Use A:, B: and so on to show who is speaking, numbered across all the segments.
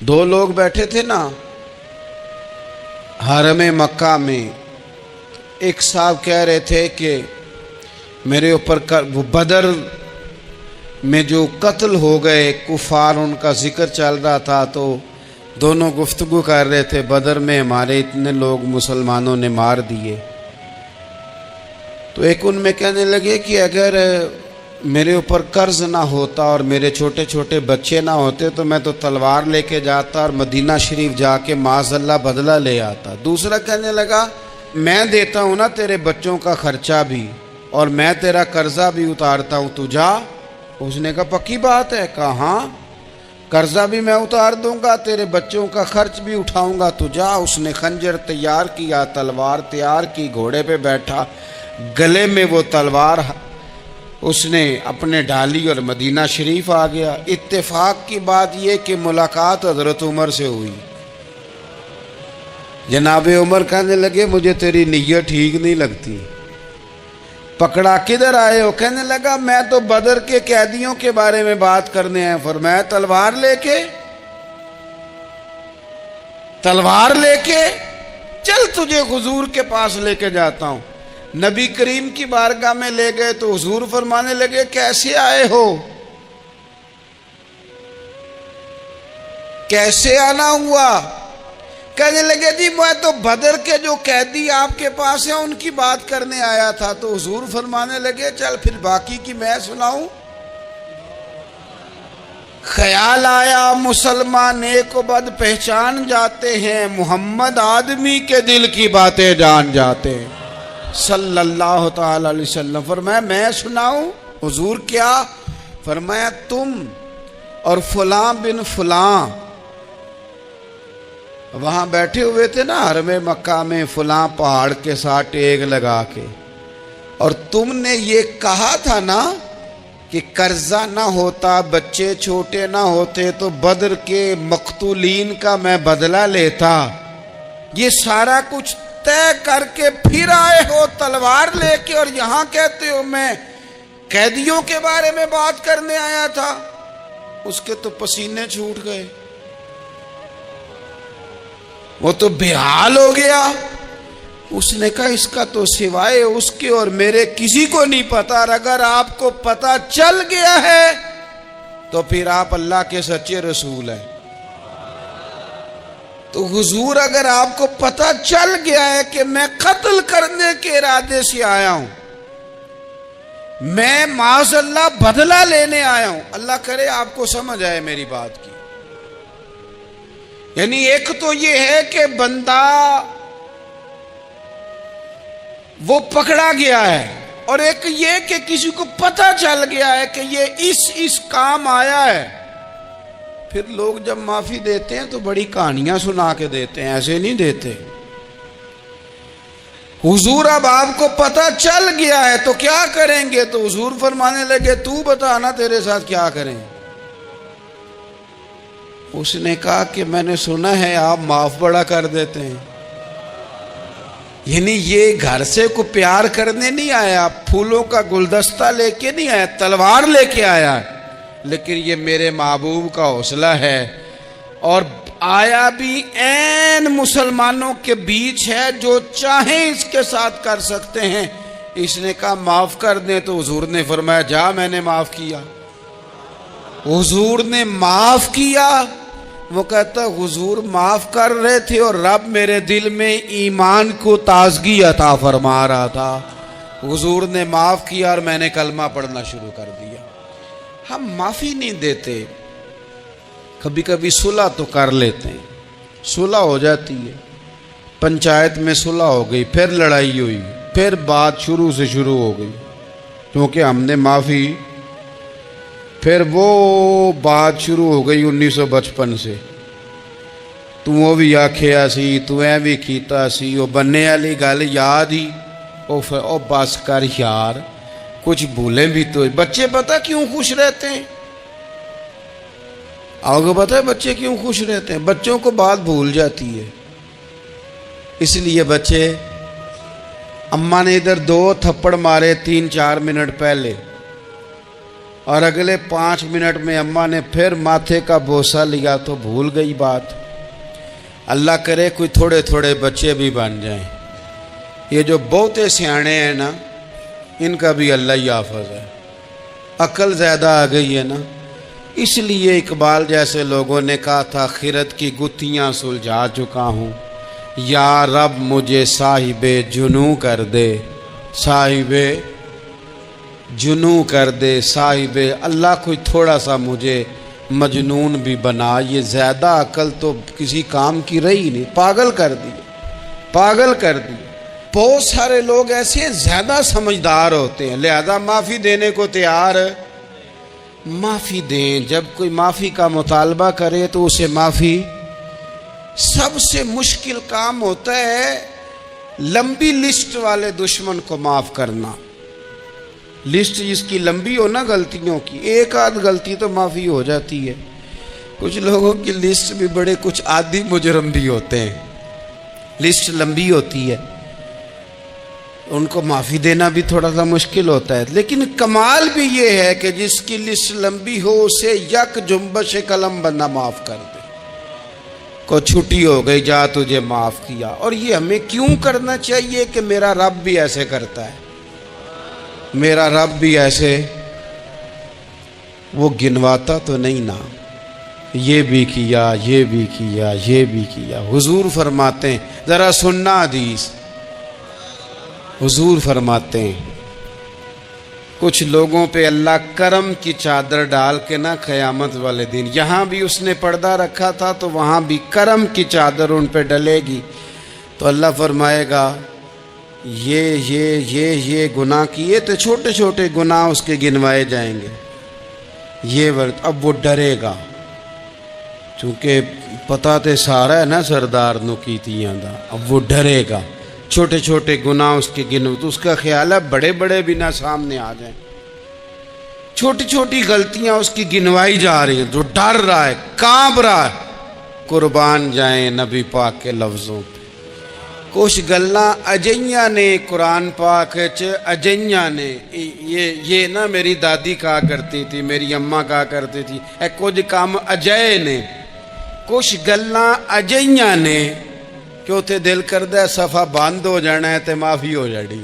A: دو لوگ بیٹھے تھے نا حرم مکہ میں، ایک صاحب کہہ رہے تھے کہ میرے اوپر وہ بدر میں جو قتل ہو گئے کفار، ان کا ذکر چل رہا تھا، تو دونوں گفتگو کر رہے تھے بدر میں ہمارے اتنے لوگ مسلمانوں نے مار دیے۔ تو ایک ان میں کہنے لگے کہ اگر میرے اوپر قرض نہ ہوتا اور میرے چھوٹے چھوٹے بچے نہ ہوتے تو میں تو تلوار لے کے جاتا اور مدینہ شریف جا کے معاذ اللہ بدلہ لے آتا۔ دوسرا کہنے لگا میں دیتا ہوں نا تیرے بچوں کا خرچہ بھی اور میں تیرا قرضہ بھی اتارتا ہوں، تو جا۔ اس نے کہا پکی بات ہے؟ کہا ہاں، قرضہ بھی میں اتار دوں گا، تیرے بچوں کا خرچ بھی اٹھاؤں گا، تو جا۔ اس نے خنجر تیار کیا، تلوار تیار کی، گھوڑے پہ بیٹھا، گلے میں وہ تلوار اس نے اپنے ڈالی اور مدینہ شریف آ گیا۔ اتفاق کی بات یہ کہ ملاقات حضرت عمر سے ہوئی۔ جناب عمر کہنے لگے مجھے تیری نیت ٹھیک نہیں لگتی، پکڑا کدھر آئے ہو؟ کہنے لگا میں تو بدر کے قیدیوں کے بارے میں بات کرنے آیا۔ فرمایا تلوار لے کے چل، تجھے حضور کے پاس لے کے جاتا ہوں۔ نبی کریم کی بارگاہ میں لے گئے تو حضور فرمانے لگے کیسے آئے ہو؟ کیسے آنا ہوا؟ کہنے لگے جی میں تو بدر کے جو قیدی آپ کے پاس ہیں ان کی بات کرنے آیا تھا۔ تو حضور فرمانے لگے چل پھر باقی کی میں سناؤں۔ خیال آیا مسلمان نیک و بد پہچان جاتے ہیں، محمد آدمی کے دل کی باتیں جان جاتے ہیں صلی اللہ تعالی علیہ وسلم۔ فرمایا میں سناؤں؟ حضور کیا؟ فرمایا تم اور فلاں بن فلاں وہاں بیٹھے ہوئے تھے نا حرم مکہ میں فلاں پہاڑ کے ساتھ ٹیک لگا کے، اور تم نے یہ کہا تھا نا کہ قرضہ نہ ہوتا، بچے چھوٹے نہ ہوتے تو بدر کے مقتولین کا میں بدلہ لیتا۔ یہ سارا کچھ طے کر کے پھر آئے ہو تلوار لے کے، اور یہاں کہتے ہو میں قیدیوں کے بارے میں بات کرنے آیا تھا۔ اس کے تو پسینے چھوٹ گئے، وہ تو بے حال ہو گیا۔ اس نے کہا اس کا تو سوائے اس کے اور میرے کسی کو نہیں پتا، اور اگر آپ کو پتا چل گیا ہے تو پھر آپ اللہ کے سچے رسول ہیں۔ تو حضور اگر آپ کو پتا چل گیا ہے کہ میں قتل کرنے کے ارادے سے آیا ہوں، میں معاذ اللہ بدلہ لینے آیا ہوں، اللہ کرے آپ کو سمجھ آئے میری بات کی۔ یعنی ایک تو یہ ہے کہ بندہ وہ پکڑا گیا ہے، اور ایک یہ کہ کسی کو پتا چل گیا ہے کہ یہ اس کام آیا ہے۔ پھر لوگ جب معافی دیتے ہیں تو بڑی کہانیاں سنا کے دیتے ہیں، ایسے نہیں دیتے۔ حضور اب آپ کو پتا چل گیا ہے تو کیا کریں گے؟ تو حضور فرمانے لگے تو بتا نا تیرے ساتھ کیا کریں۔ اس نے کہا کہ میں نے سنا ہے آپ معاف بڑا کر دیتے ہیں۔ یعنی یہ گھر سے کو پیار کرنے نہیں آیا، پھولوں کا گلدستہ لے کے نہیں آیا، تلوار لے کے آیا، لیکن یہ میرے محبوب کا حوصلہ ہے، اور آیا بھی عین مسلمانوں کے بیچ ہے، جو چاہیں اس کے ساتھ کر سکتے ہیں۔ اس نے کہا معاف کر دیں، تو حضور نے فرمایا جا میں نے معاف کیا۔ حضور نے معاف کیا۔ وہ کہتا حضور معاف کر رہے تھے اور رب میرے دل میں ایمان کو تازگی عطا فرما رہا تھا۔ حضور نے معاف کیا اور میں نے کلمہ پڑھنا شروع کر دیا۔ ہم معافی نہیں دیتے، کبھی کبھی صلح تو کر لیتے ہیں، صلح ہو جاتی ہے، پنچایت میں صلح ہو گئی، پھر لڑائی ہوئی، پھر بات شروع سے شروع ہو گئی، کیونکہ ہم نے معافی، پھر وہ بات شروع ہو گئی 1955 سے، تو بھی آکھیا سی، تو اے بھی کیتا سی، وہ بننے والی گل یاد ہی، او بس کر یار، کچھ بھولیں بھی تو۔ بچے پتہ کیوں خوش رہتے ہیں؟ آپ کو پتہ ہے بچے کیوں خوش رہتے ہیں؟ بچوں کو بات بھول جاتی ہے، اس لیے بچے، اماں نے ادھر 2 تھپڑ مارے 3-4 منٹ پہلے، اور اگلے 5 منٹ میں اماں نے پھر ماتھے کا بوسہ لیا تو بھول گئی بات۔ اللہ کرے کوئی تھوڑے تھوڑے بچے بھی بن جائیں۔ یہ جو بہتے سیانے ہیں نا، ان کا بھی اللہ ہی حافظ ہے، عقل زیادہ آ گئی ہے نا۔ اس لیے اقبال جیسے لوگوں نے کہا تھا خرد کی گتھیاں سلجھا چکا ہوں، یا رب مجھے صاحب جنوں کر دے، صاحب جنوں کر دے، صاحب اللہ کوئی تھوڑا سا مجھے مجنون بھی بنا۔ یہ زیادہ عقل تو کسی کام کی رہی نہیں، پاگل کر دی، پاگل کر دی۔ بہت سارے لوگ ایسے ہیں زیادہ سمجھدار ہوتے ہیں، لہذا معافی دینے کو تیار، معافی دیں۔ جب کوئی معافی کا مطالبہ کرے تو اسے معافی، سب سے مشکل کام ہوتا ہے لمبی لسٹ والے دشمن کو معاف کرنا۔ لسٹ جس کی لمبی ہو نا غلطیوں کی، ایک آدھ غلطی تو معافی ہو جاتی ہے۔ کچھ لوگوں کی لسٹ بھی بڑے کچھ عادی مجرم بھی ہوتے ہیں، لسٹ لمبی ہوتی ہے، ان کو معافی دینا بھی تھوڑا سا مشکل ہوتا ہے۔ لیکن کمال بھی یہ ہے کہ جس کی لسٹ لمبی ہو اسے یک جنبش قلم بندہ معاف کر دے، کو چھٹی ہو گئی، جا تجھے معاف کیا۔ اور یہ ہمیں کیوں کرنا چاہیے کہ میرا رب بھی ایسے کرتا ہے، میرا رب بھی ایسے، وہ گنواتا تو نہیں نا، یہ بھی کیا، یہ بھی کیا، یہ بھی کیا۔ حضور فرماتے ہیں، ذرا سننا حدیث، حضور فرماتے ہیں کچھ لوگوں پہ اللہ کرم کی چادر ڈال کے نا قیامت والے دن، یہاں بھی اس نے پردہ رکھا تھا تو وہاں بھی کرم کی چادر ان پہ ڈلے گی، تو اللہ فرمائے گا یہ گناہ کیے تو چھوٹے چھوٹے گناہ اس کے گنوائے جائیں گے، یہ ورد اب وہ ڈرے گا، چونکہ پتہ تے سارا ہے نا سردار نو کیتیاں دا، اب وہ ڈرے گا، چھوٹے چھوٹے گناہ اس کے گنو، تو اس کا خیال ہے بڑے بڑے بھی نہ سامنے آ جائیں، چھوٹی چھوٹی غلطیاں اس کی گنوائی جا رہی ہیں، جو ڈر رہا ہے، کانپ رہا ہے۔ قربان جائیں نبی پاک کے لفظوں پہ، کچھ گلاں اجیاں نے قرآن پاک اجیاں نے، یہ نا میری دادی کہا کرتی تھی، میری اماں کہا کرتی تھی، اے کچھ کام اجے نے، کچھ گلاں اجیاں نے کہ اتنے دل کردہ ہے صفحہ بند ہو جانا ہے تو معافی ہو جانی،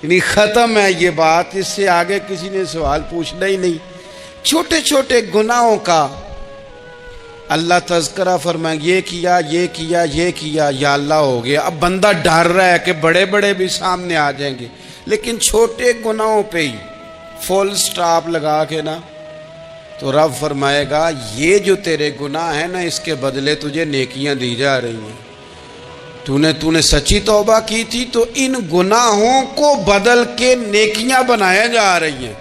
A: یعنی ختم ہے یہ بات، اس سے آگے کسی نے سوال پوچھنا ہی نہیں۔ چھوٹے چھوٹے گناہوں کا اللہ تذکرہ فرمائے، یہ کیا یہ کیا یہ کیا، یا اللہ ہو گیا۔ اب بندہ ڈر رہا ہے کہ بڑے بڑے بھی سامنے آ جائیں گے، لیکن چھوٹے گناہوں پہ ہی فل سٹاپ لگا کے نا، تو رب فرمائے گا یہ جو تیرے گناہ ہیں نا اس کے بدلے تجھے نیکیاں دی جا رہی ہیں، تو نے سچی توبہ کی تھی تو ان گناہوں کو بدل کے نیکیاں بنایا جا رہی ہیں۔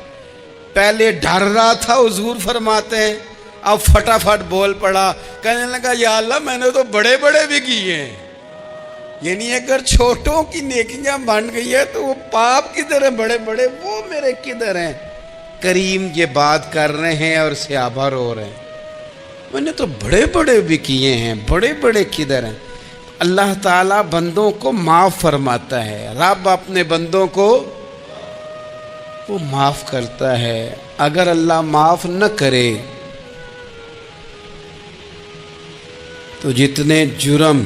A: پہلے ڈر رہا تھا، حضور فرماتے ہیں، اب فٹافٹ بول پڑا، کہنے لگا یا اللہ میں نے تو بڑے بڑے بھی کیے ہیں، یعنی اگر چھوٹوں کی نیکیاں بن گئی ہے تو وہ پاپ کدھر ہیں بڑے بڑے، وہ میرے کدھر ہیں۔ کریم یہ بات کر رہے ہیں اور صحابہ رو رہے ہیں، میں نے تو بڑے بڑے بھی کیے ہیں، بڑے بڑے کدھر ہیں۔ اللہ تعالیٰ بندوں کو معاف فرماتا ہے، رب اپنے بندوں کو وہ معاف کرتا ہے۔ اگر اللہ معاف نہ کرے تو جتنے جرم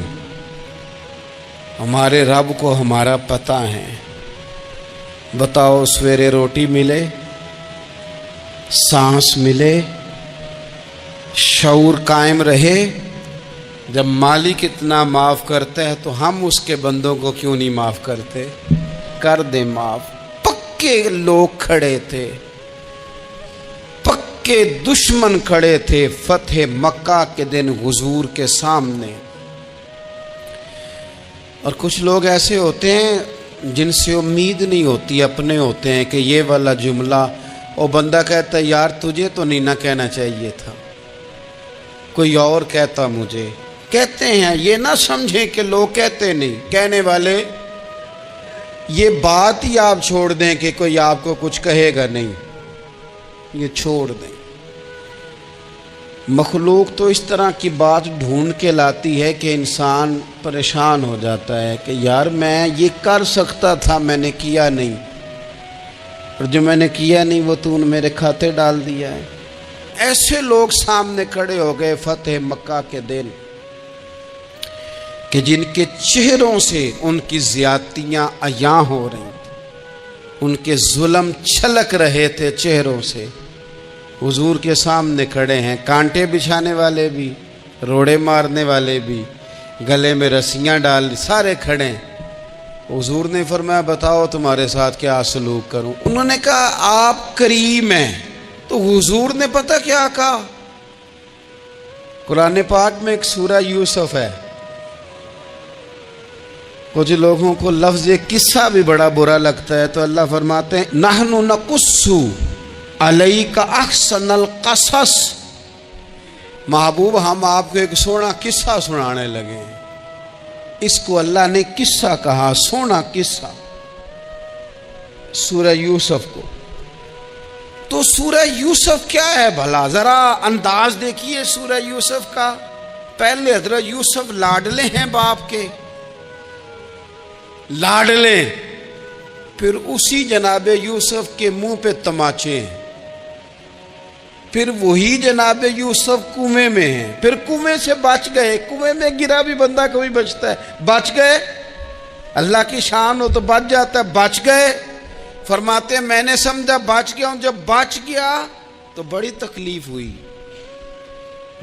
A: ہمارے رب کو ہمارا پتہ ہے، بتاؤ سویرے روٹی ملے، سانس ملے، شعور قائم رہے، جب مالک اتنا معاف کرتا ہے تو ہم اس کے بندوں کو کیوں نہیں معاف کرتے؟ کر دیں معاف۔ پکے لوگ کھڑے تھے، پکے دشمن کھڑے تھے فتح مکہ کے دن حضور کے سامنے، اور کچھ لوگ ایسے ہوتے ہیں جن سے امید نہیں ہوتی، اپنے ہوتے ہیں کہ یہ والا جملہ، وہ بندہ کہتا ہے یار تجھے تو نہیں نہ کہنا چاہیے تھا، کوئی اور کہتا مجھے، کہتے ہیں، یہ نہ سمجھیں کہ لوگ کہتے نہیں، کہنے والے، یہ بات ہی آپ چھوڑ دیں کہ کوئی آپ کو کچھ کہے گا نہیں، یہ چھوڑ دیں۔ مخلوق تو اس طرح کی بات ڈھونڈ کے لاتی ہے کہ انسان پریشان ہو جاتا ہے کہ یار میں یہ کر سکتا تھا، میں نے کیا نہیں، اور جو میں نے کیا نہیں وہ تو نے میرے کھاتے ڈال دیا ہے۔ ایسے لوگ سامنے کھڑے ہو گئے فتح مکہ کے دن کہ جن کے چہروں سے ان کی زیادتیاں عیاں ہو رہی تھیں، ان کے ظلم چھلک رہے تھے چہروں سے۔ حضور کے سامنے کھڑے ہیں، کانٹے بچھانے والے بھی، روڑے مارنے والے بھی، گلے میں رسیاں ڈال، سارے کھڑے ہیں۔ حضور نے فرمایا بتاؤ تمہارے ساتھ کیا سلوک کروں؟ انہوں نے کہا آپ کریم ہیں۔ تو حضور نے پتہ کیا کہا؟ قرآن پاک میں ایک سورہ یوسف ہے، کچھ لوگوں کو لفظ قصہ بھی بڑا برا لگتا ہے، تو اللہ فرماتے ہیں نحن نقص علیک احسن القصص، محبوب ہم آپ کو ایک سونا قصہ سنانے لگے ہیں۔ اس کو اللہ نے قصہ کہا، سونا قصہ، سورہ یوسف کو۔ تو سورہ یوسف کیا ہے بھلا؟ ذرا انداز دیکھیے سورہ یوسف کا۔ پہلے حضرت یوسف لاڈلے ہیں باپ کے، لاڈلے، پھر اسی جناب یوسف کے منہ پہ تماچے ہیں، پھر وہی جناب یوسف کنویں میں ہیں، پھر کنویں سے بچ گئے۔ کنویں میں گرا بھی بندہ کبھی بچتا ہے، بچ گئے، اللہ کی شان ہو تو بچ جاتا ہے، بچ گئے۔ فرماتے ہیں میں نے سمجھا بچ گیا ہوں، جب بچ گیا تو بڑی تکلیف ہوئی۔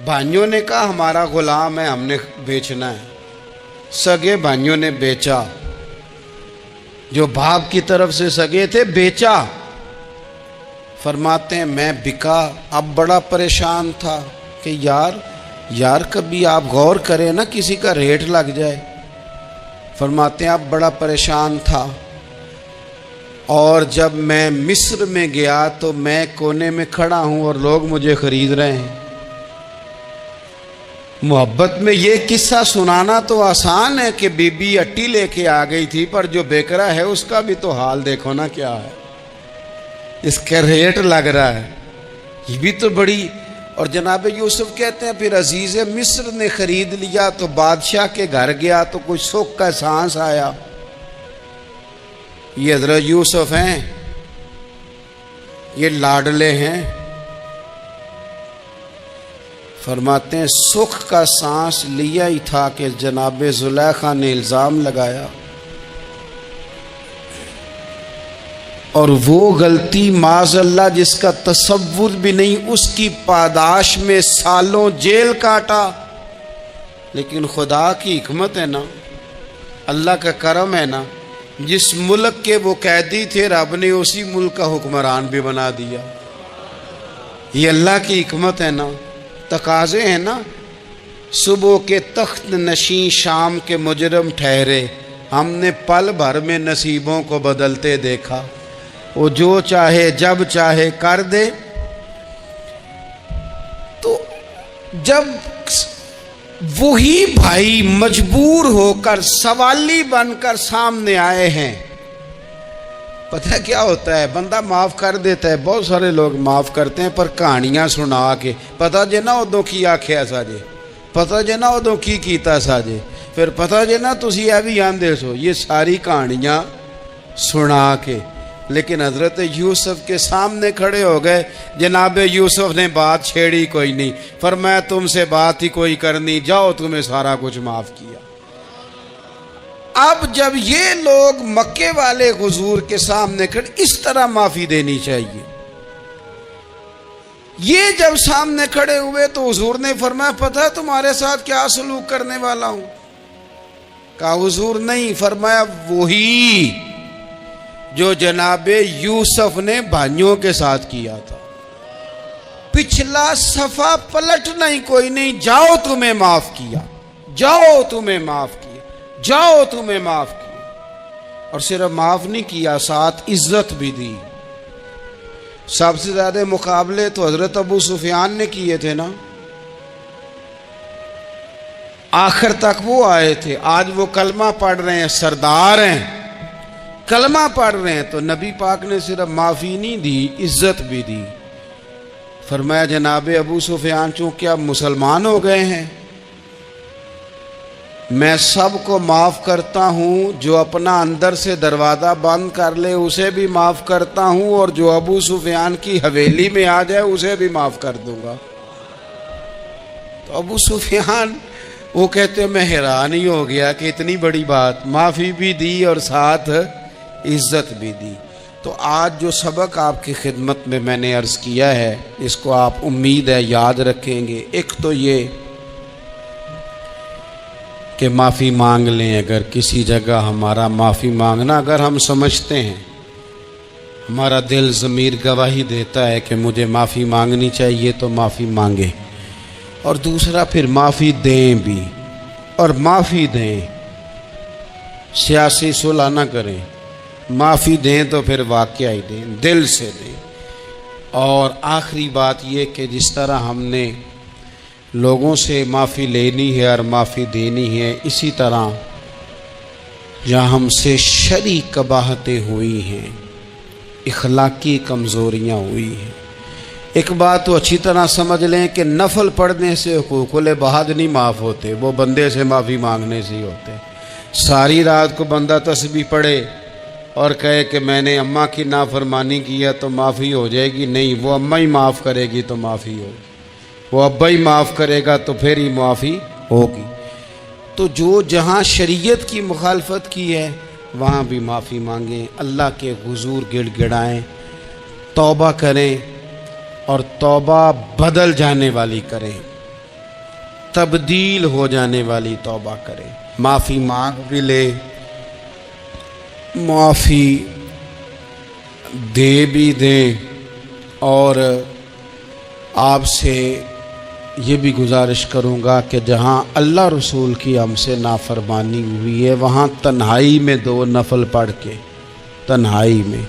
A: بھائیوں نے کہا ہمارا غلام ہے، ہم نے بیچنا ہے۔ سگے بھائیوں نے بیچا، جو باپ کی طرف سے سگے تھے بیچا۔ فرماتے ہیں میں بکا، اب بڑا پریشان تھا کہ یار کبھی آپ غور کریں نا کسی کا ریٹ لگ جائے۔ فرماتے ہیں اب بڑا پریشان تھا، اور جب میں مصر میں گیا تو میں کونے میں کھڑا ہوں اور لوگ مجھے خرید رہے ہیں۔ محبت میں یہ قصہ سنانا تو آسان ہے کہ بی بی اٹی لے کے آ گئی تھی، پر جو بیکرا ہے اس کا بھی تو حال دیکھو نا کیا ہے، اس کا ریٹ لگ رہا ہے، یہ بھی تو بڑی۔ اور جناب یوسف کہتے ہیں پھر عزیز مصر نے خرید لیا تو بادشاہ کے گھر گیا تو کچھ سکھ کا احساس آیا۔ یہ حضرت یوسف ہیں، یہ لاڈلے ہیں۔ فرماتے ہیں سکھ کا سانس لیا ہی تھا کہ جناب زلیخا نے الزام لگایا، اور وہ غلطی معاذ اللہ جس کا تصور بھی نہیں، اس کی پاداش میں سالوں جیل کاٹا۔ لیکن خدا کی حکمت ہے نا، اللہ کا کرم ہے نا، جس ملک کے وہ قیدی تھے رب نے اسی ملک کا حکمران بھی بنا دیا۔ یہ اللہ کی حکمت ہے نا، تقاضے ہیں نا۔ صبح کے تخت نشین شام کے مجرم ٹھہرے، ہم نے پل بھر میں نصیبوں کو بدلتے دیکھا۔ وہ جو چاہے جب چاہے کر دے۔ تو جب وہی بھائی مجبور ہو کر سوالی بن کر سامنے آئے ہیں، پتہ کیا ہوتا ہے، بندہ معاف کر دیتا ہے، بہت سارے لوگ معاف کرتے ہیں، پر کہانیاں سنا کے پتہ جے نہ ادوں کی آکھیا سا جے، پتہ جے نہ ادوں کی کیتا سا جے، پھر پتہ جے نہ تسی اے بھی آندے سو، یہ ساری کہانیاں سنا کے۔ لیکن حضرت یوسف کے سامنے کھڑے ہو گئے، جناب یوسف نے بات چھیڑی کوئی نہیں، فرمایا تم سے بات ہی کوئی کرنی، جاؤ تمہیں سارا کچھ معاف کیا۔ اب جب یہ لوگ مکے والے حضور کے سامنے کھڑے، اس طرح معافی دینی چاہیے۔ یہ جب سامنے کھڑے ہوئے تو حضور نے فرمایا پتہ ہے تمہارے ساتھ کیا سلوک کرنے والا ہوں؟ کہا حضور نہیں۔ فرمایا وہی جو جناب یوسف نے بھائیوں کے ساتھ کیا تھا، پچھلا صفحہ پلٹنا ہی کوئی نہیں، جاؤ تمہیں معاف کیا، جاؤ تمہیں معاف کیا، جاؤ تمہیں معاف کیا۔ اور صرف معاف نہیں کیا، ساتھ عزت بھی دی۔ سب سے زیادہ مقابلے تو حضرت ابو سفیان نے کیے تھے نا، آخر تک وہ آئے تھے، آج وہ کلمہ پڑھ رہے ہیں، سردار ہیں، کلمہ پڑھ رہے ہیں، تو نبی پاک نے صرف معافی نہیں دی، عزت بھی دی۔ فرمایا جناب ابو سفیان چونکہ اب مسلمان ہو گئے ہیں، میں سب کو معاف کرتا ہوں، جو اپنا اندر سے دروازہ بند کر لے اسے بھی معاف کرتا ہوں، اور جو ابو سفیان کی حویلی میں آ جائے اسے بھی معاف کر دوں گا۔ تو ابو سفیان وہ کہتے میں حیران ہی ہو گیا کہ اتنی بڑی بات، معافی بھی دی اور ساتھ عزت بھی دی۔ تو آج جو سبق آپ کی خدمت میں نے عرض کیا ہے، اس کو آپ امید ہے یاد رکھیں گے۔ ایک تو یہ کہ معافی مانگ لیں، اگر کسی جگہ ہمارا معافی مانگنا اگر ہم سمجھتے ہیں، ہمارا دل ضمیر گواہی دیتا ہے کہ مجھے معافی مانگنی چاہیے تو معافی مانگے، اور دوسرا پھر معافی دیں بھی، اور معافی دیں، سیاسی صلح نہ کریں، معافی دیں تو پھر واقعہ ہی دیں، دل سے دیں۔ اور آخری بات یہ کہ جس طرح ہم نے لوگوں سے معافی لینی ہے اور معافی دینی ہے، اسی طرح جہاں ہم سے شرعی قباحتیں ہوئی ہیں، اخلاقی کمزوریاں ہوئی ہیں، ایک بات تو اچھی طرح سمجھ لیں کہ نفل پڑھنے سے حقوق العباد نہیں معاف ہوتے، وہ بندے سے معافی مانگنے سے ہی ہوتے۔ ساری رات کو بندہ تسبیح پڑھے اور کہے کہ میں نے اماں کی نافرمانی کیا تو معافی ہو جائے گی، نہیں، وہ اماں ہی معاف کرے گی تو معافی ہوگی، وہ ابا ہی معاف کرے گا تو پھر ہی معافی ہوگی۔ تو جو جہاں شریعت کی مخالفت کی ہے وہاں بھی معافی مانگیں، اللہ کے حضور گڑ گڑائیں، توبہ کریں، اور توبہ بدل جانے والی کریں، تبدیل ہو جانے والی توبہ کریں۔ معافی مانگ بھی لیں، معافی دے بھی دیں، اور آپ سے یہ بھی گزارش کروں گا کہ جہاں اللہ رسول کی ہم سے نافرمانی ہوئی ہے وہاں تنہائی میں 2 نفل پڑھ کے تنہائی میں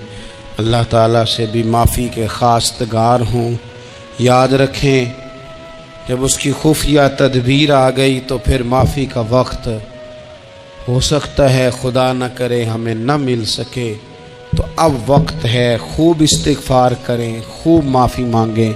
A: اللہ تعالیٰ سے بھی معافی کے خواستگار ہوں۔ یاد رکھیں جب اس کی خفیہ تدبیر آ گئی تو پھر معافی کا وقت ہو سکتا ہے خدا نہ کرے ہمیں نہ مل سکے، تو اب وقت ہے، خوب استغفار کریں، خوب معافی مانگیں۔